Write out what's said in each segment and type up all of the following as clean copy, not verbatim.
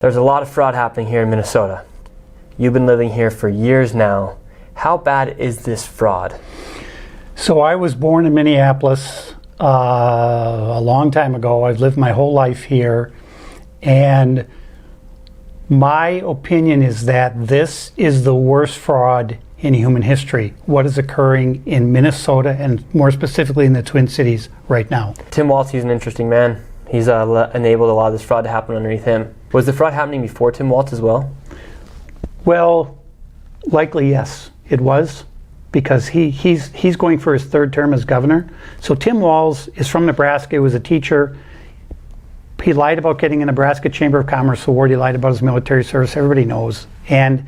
There's a lot of fraud happening here in Minnesota. You've been living here for years now. How bad is this fraud? So I was born in Minneapolis a long time ago. I've lived my whole life here. And my opinion is that this is the worst fraud in human history. What is occurring in Minnesota and more specifically in the Twin Cities right now. Tim Walz, he's an interesting man. He's enabled a lot of this fraud to happen underneath him. Was the fraud happening before Tim Walz as well? Well, likely yes, it was, because he's going for his third term as governor. So Tim Walz is from Nebraska. He was a teacher. He lied about getting a Nebraska Chamber of Commerce award. He lied about his military service. Everybody knows. And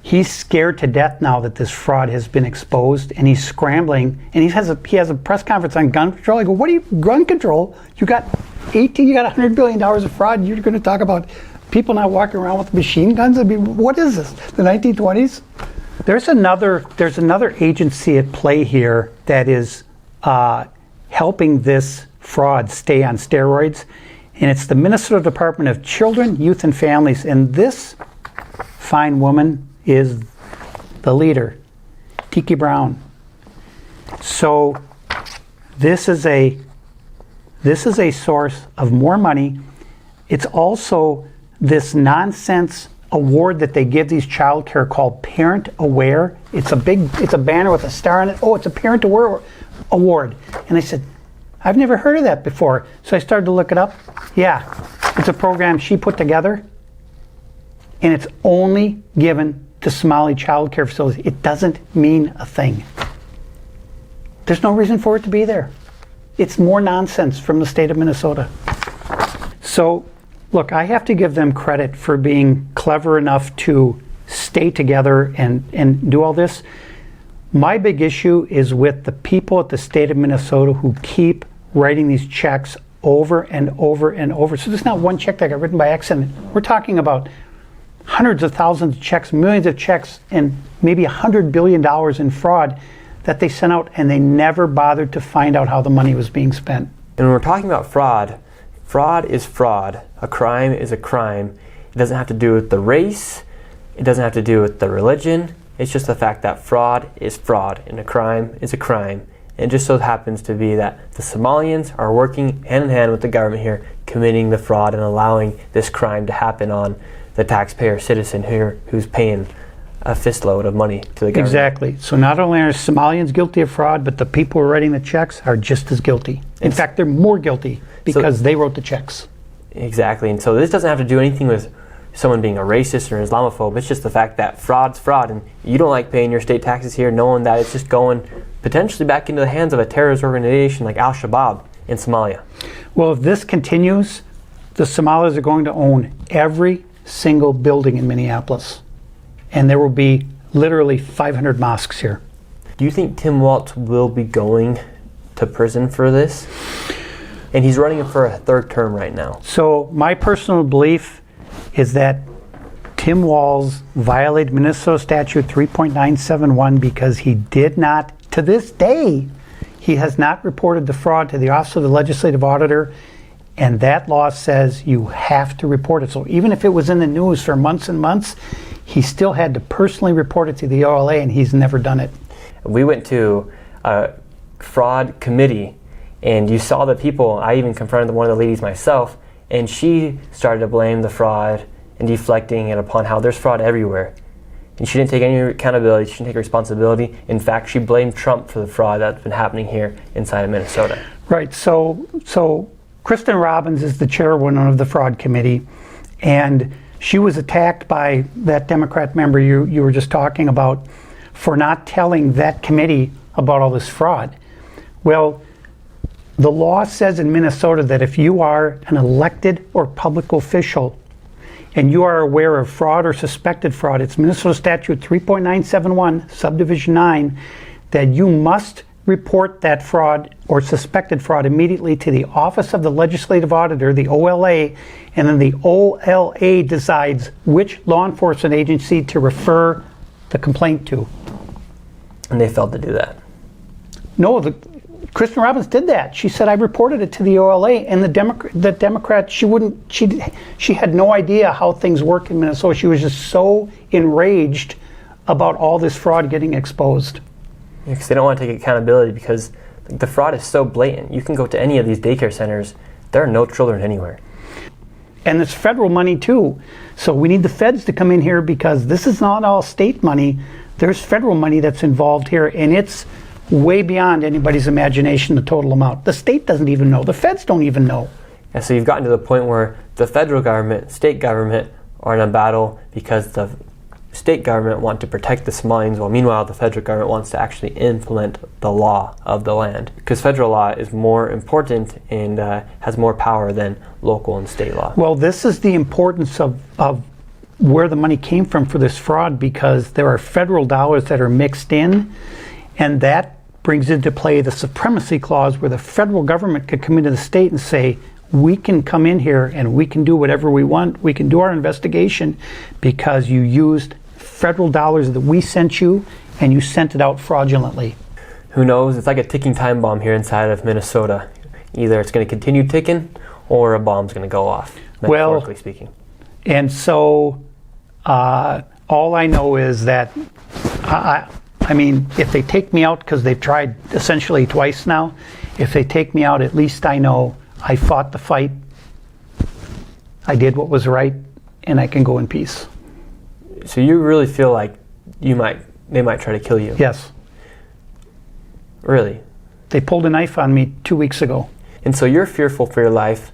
he's scared to death now that this fraud has been exposed, and he's scrambling. And he has a press conference on gun control. I go, what do you, gun control? You got $100 billion of fraud. You're going to talk about people not walking around with machine guns? I mean, what is this? The 1920s? There's another agency at play here that is helping this fraud stay on steroids, and it's the Minnesota Department of Children, Youth, and Families. And this fine woman is the leader, Tiki Brown. So this is a source of more money. It's also this nonsense award that they give these child care called Parent Aware. It's a banner with a star on it. Oh, it's a Parent Aware award. And I said, I've never heard of that before. So I started to look it up. Yeah, it's a program she put together, and it's only given to Somali child care facilities. It doesn't mean a thing. There's no reason for it to be there. It's more nonsense from the state of Minnesota. So, look, I have to give them credit for being clever enough to stay together and do all this. My big issue is with the people at the state of Minnesota who keep writing these checks over and over and over. So there's not one check that got written by accident. We're talking about hundreds of thousands of checks, millions of checks, and maybe $100 billion in fraud that they sent out, and they never bothered to find out how the money was being spent. And when we're talking about fraud, fraud is fraud. A crime is a crime. It doesn't have to do with the race. It doesn't have to do with the religion. It's just the fact that fraud is fraud, and a crime is a crime. And it just so happens to be that the Somalians are working hand in hand with the government here, committing the fraud and allowing this crime to happen on the taxpayer citizen here who's paying a fistload of money to the government. Exactly. So not only are Somalians guilty of fraud, but the people who are writing the checks are just as guilty. In fact, they're more guilty because they wrote the checks. Exactly. And so this doesn't have to do anything with someone being a racist or an Islamophobe. It's just the fact that fraud's fraud, and you don't like paying your state taxes here knowing that it's just going potentially back into the hands of a terrorist organization like Al-Shabaab in Somalia. Well, if this continues, the Somalis are going to own every single building in Minneapolis. And there will be literally 500 mosques here. Do you think Tim Walz will be going to prison for this? And he's running for a third term right now. So my personal belief is that Tim Walz violated Minnesota Statute 3.971 because he did not, to this day, he has not reported the fraud to the Office of the Legislative Auditor, and that law says you have to report it. So even if it was in the news for months and months, he still had to personally report it to the OLA, and he's never done it. We went to a fraud committee, and you saw the people. I even confronted one of the ladies myself, and she started to blame the fraud and deflecting it upon how there's fraud everywhere. And she didn't take any accountability. She didn't take responsibility. In fact, she blamed Trump for the fraud that's been happening here inside of Minnesota. Right. So Kristen Robbins is the chairwoman of the fraud committee, and she was attacked by that Democrat member you were just talking about for not telling that committee about all this fraud. Well, the law says in Minnesota that if you are an elected or public official and you are aware of fraud or suspected fraud, it's Minnesota Statute 3.971, Subdivision 9, that you must report that fraud or suspected fraud immediately to the Office of the Legislative Auditor, the OLA, and then the OLA decides which law enforcement agency to refer the complaint to. And they failed to do that. No, Kristen Robbins did that. She said, I reported it to the OLA, and the Democrat, she had no idea how things work in Minnesota. She was just so enraged about all this fraud getting exposed. Because they don't want to take accountability, because the fraud is so blatant. You can go to any of these daycare centers, there are no children anywhere. And it's federal money too. So we need the feds to come in here, because this is not all state money. There's federal money that's involved here, and it's way beyond anybody's imagination, the total amount. The state doesn't even know. The feds don't even know. And so you've gotten to the point where the federal government, state government are in a battle because the state government want to protect the mines, while meanwhile the federal government wants to actually implement the law of the land. Because federal law is more important and has more power than local and state law. Well, this is the importance of where the money came from for this fraud, because there are federal dollars that are mixed in, and that brings into play the supremacy clause, where the federal government could come into the state and say, we can come in here and we can do whatever we want. We can do our investigation because you used federal dollars that we sent you, and you sent it out fraudulently. Who knows? It's like a ticking time bomb here inside of Minnesota. Either it's going to continue ticking or a bomb's going to go off, metaphorically speaking. And so all I know is that I mean, if they take me out, because they've tried essentially twice now, if they take me out, at least I know I fought the fight, I did what was right, and I can go in peace. So you really feel like they might try to kill you? Yes. Really? They pulled a knife on me 2 weeks ago. And so you're fearful for your life.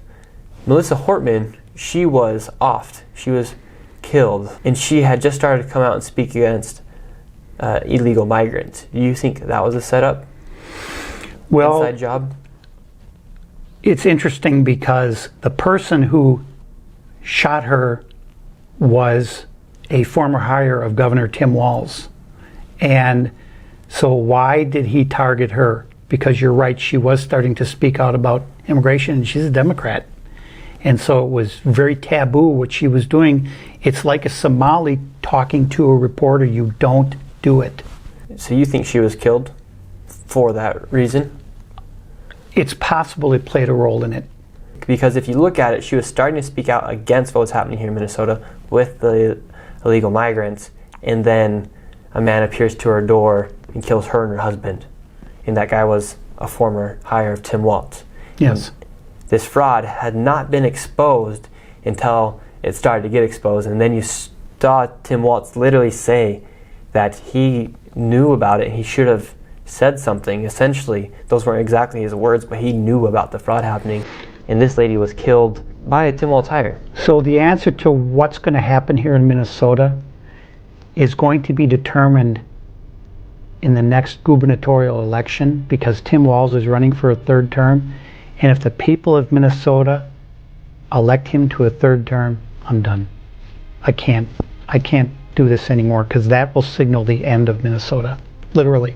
Melissa Hortman, she was offed. She was killed. And she had just started to come out and speak against illegal migrants. Do you think that was a setup? Well, inside job? It's interesting because the person who shot her was a former hire of Governor Tim Walz. And so why did he target her? Because you're right, she was starting to speak out about immigration, and she's a Democrat. And so it was very taboo what she was doing. It's like a Somali talking to a reporter. You don't do it. So you think she was killed for that reason? It's possible it played a role in it. Because if you look at it, she was starting to speak out against what was happening here in Minnesota with the illegal migrants, and then a man appears to her door and kills her and her husband. And that guy was a former hire of Tim Walz. Yes. And this fraud had not been exposed until it started to get exposed, and then you saw Tim Walz literally say that he knew about it. He should have said something. Essentially, those weren't exactly his words, but he knew about the fraud happening. And this lady was killed by a Tim Walz hire. So the answer to what's going to happen here in Minnesota is going to be determined in the next gubernatorial election, because Tim Walz is running for a third term. And if the people of Minnesota elect him to a third term, I'm done. I can't do this anymore, because that will signal the end of Minnesota, literally.